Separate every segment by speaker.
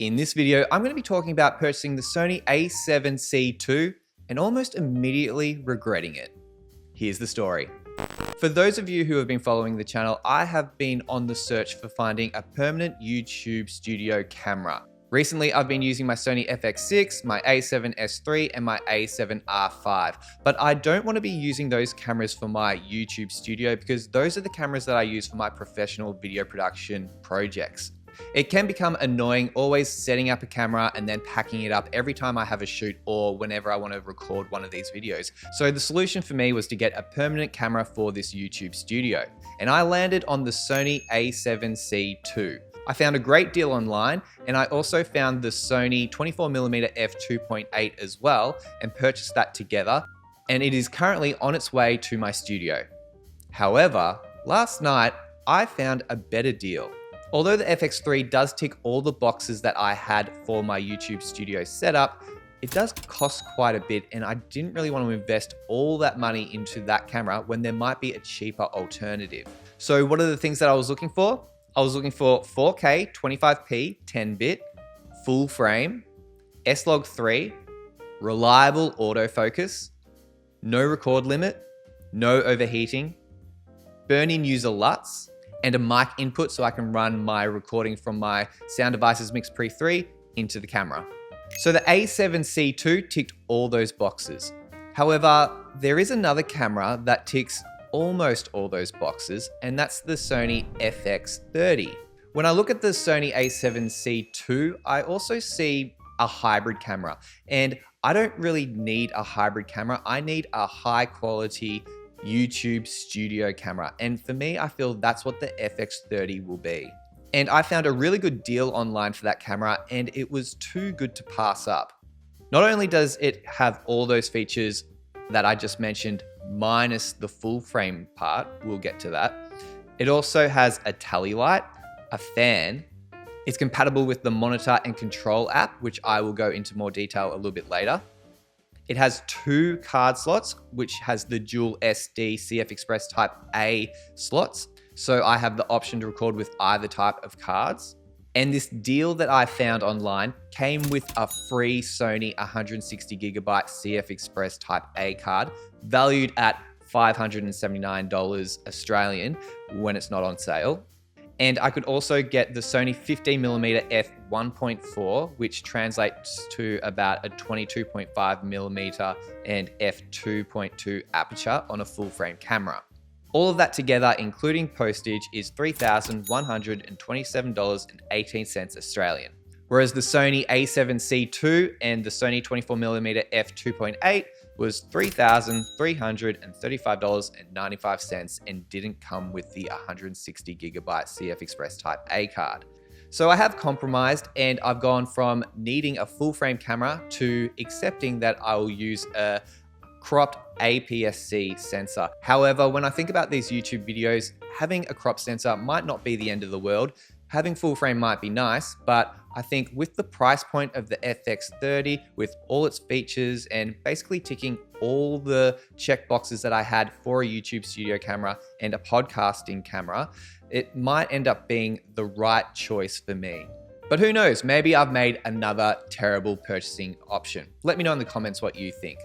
Speaker 1: In this video, I'm going to be talking about purchasing the Sony a7C II and almost immediately regretting it. Here's the story. For those of you who have been following the channel, I have been on the search for finding a permanent YouTube studio camera. Recently, I've been using my Sony FX6, my a7S III, and my a7R5, but I don't want to be using those cameras for my YouTube studio because those are the cameras that I use for my professional video production projects. It can become annoying always setting up a camera and then packing it up every time I have a shoot or whenever I want to record one of these videos. So the solution for me was to get a permanent camera for this YouTube studio, and I landed on the Sony a7C II. I found a great deal online, and I also found the Sony 24mm f2.8 as well and purchased that together, and it is currently on its way to my studio. However, last night I found a better deal. Although the FX3 does tick all the boxes that I had for my YouTube studio setup, it does cost quite a bit, and I didn't really want to invest all that money into that camera when there might be a cheaper alternative. So what are the things that I was looking for? I was looking for 4K 25p 10-bit, full frame, S-Log3, reliable autofocus, no record limit, no overheating, burn-in user LUTs, and a mic input so I can run my recording from my Sound Devices Mix Pre 3 into the camera. So the a7C II ticked all those boxes. However, there is another camera that ticks almost all those boxes, and that's the Sony FX30. When I look at the Sony a7C II, I also see a hybrid camera, and I don't really need a hybrid camera. I need a high quality YouTube studio camera, and for me, I feel that's what the FX30 will be. And I found a really good deal online for that camera, and it was too good to pass up. Not only does it have all those features that I just mentioned, minus the full frame part, we'll get to that. It also has a tally light, a fan. It's compatible with the monitor and control app, which I will go into more detail a little bit later. It has 2 card slots, which has the dual SD CF Express Type A slots. So I have the option to record with either type of cards. And this deal that I found online came with a free Sony 160GB CF Express Type A card, valued at $579 Australian when it's not on sale. And I could also get the Sony 15mm f1.4, which translates to about a 22.5mm and f2.2 aperture on a full frame camera. All of that together, including postage, is $3,127.18 Australian. Whereas the Sony a7C II and the Sony 24mm f2.8 was $3,335.95 and didn't come with the 160GB CF Express Type A card. So I have compromised, and I've gone from needing a full frame camera to accepting that I will use a cropped APS-C sensor. However, when I think about these YouTube videos, having a crop sensor might not be the end of the world. Having full frame might be nice, but I think with the price point of the FX30, with all its features and basically ticking all the check boxes that I had for a YouTube studio camera and a podcasting camera, it might end up being the right choice for me. But who knows, maybe I've made another terrible purchasing option. Let me know in the comments what you think.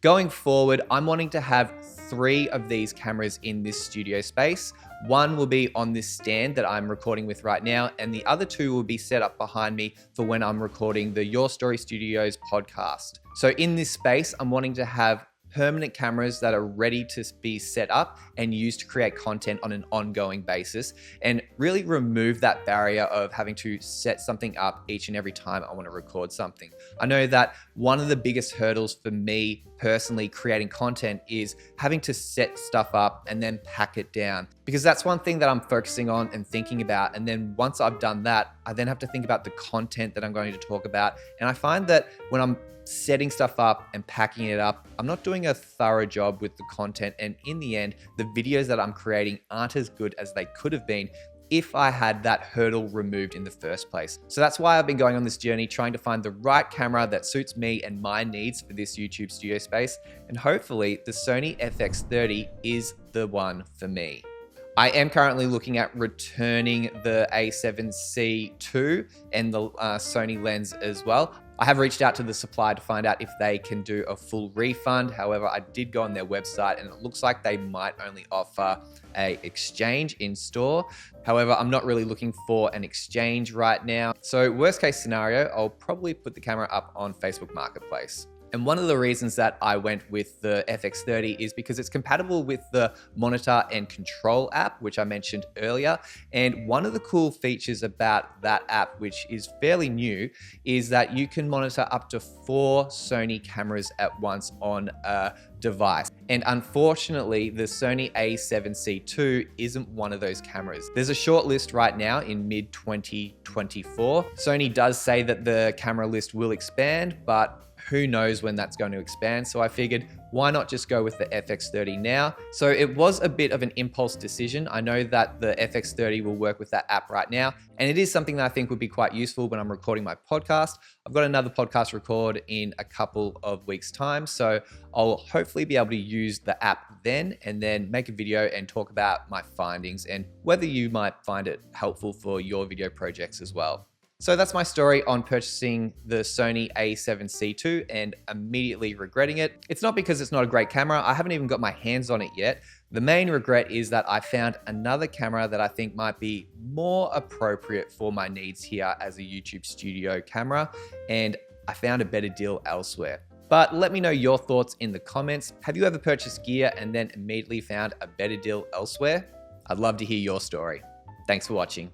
Speaker 1: Going forward, I'm wanting to have 3 of these cameras in this studio space. One will be on this stand that I'm recording with right now, and the other 2 will be set up behind me for when I'm recording the Your Story Studios podcast. So in this space, I'm wanting to have permanent cameras that are ready to be set up and used to create content on an ongoing basis, and really remove that barrier of having to set something up each and every time I want to record something. I know that one of the biggest hurdles for me personally creating content is having to set stuff up and then pack it down, because that's one thing that I'm focusing on and thinking about. And then once I've done that, I then have to think about the content that I'm going to talk about. And I find that when I'm setting stuff up and packing it up, I'm not doing a thorough job with the content, and in the end, the videos that I'm creating aren't as good as they could have been if I had that hurdle removed in the first place. So that's why I've been going on this journey, trying to find the right camera that suits me and my needs for this YouTube studio space, and hopefully the Sony FX30 is the one for me. I am currently looking at returning the A7C II and the Sony lens as well. I have reached out to the supplier to find out if they can do a full refund. However, I did go on their website and it looks like they might only offer an exchange in store. However, I'm not really looking for an exchange right now. So worst case scenario, I'll probably put the camera up on Facebook Marketplace. And one of the reasons that I went with the FX30 is because it's compatible with the Monitor and Control app, which I mentioned earlier. And one of the cool features about that app, which is fairly new, is that you can monitor up to 4 Sony cameras at once on a device. And unfortunately, the Sony A7C II isn't one of those cameras. There's a short list right now in mid 2024. Sony does say that the camera list will expand, but who knows when that's going to expand. So I figured, why not just go with the FX30 now? So it was a bit of an impulse decision. I know that the FX30 will work with that app right now, and it is something that I think would be quite useful when I'm recording my podcast. I've got another podcast record in a couple of weeks' time, so I'll hopefully be able to use the app then and then make a video and talk about my findings and whether you might find it helpful for your video projects as well. So that's my story on purchasing the Sony A7C II and immediately regretting it. It's not because it's not a great camera. I haven't even got my hands on it yet. The main regret is that I found another camera that I think might be more appropriate for my needs here as a YouTube studio camera, and I found a better deal elsewhere. But let me know your thoughts in the comments. Have you ever purchased gear and then immediately found a better deal elsewhere? I'd love to hear your story. Thanks for watching.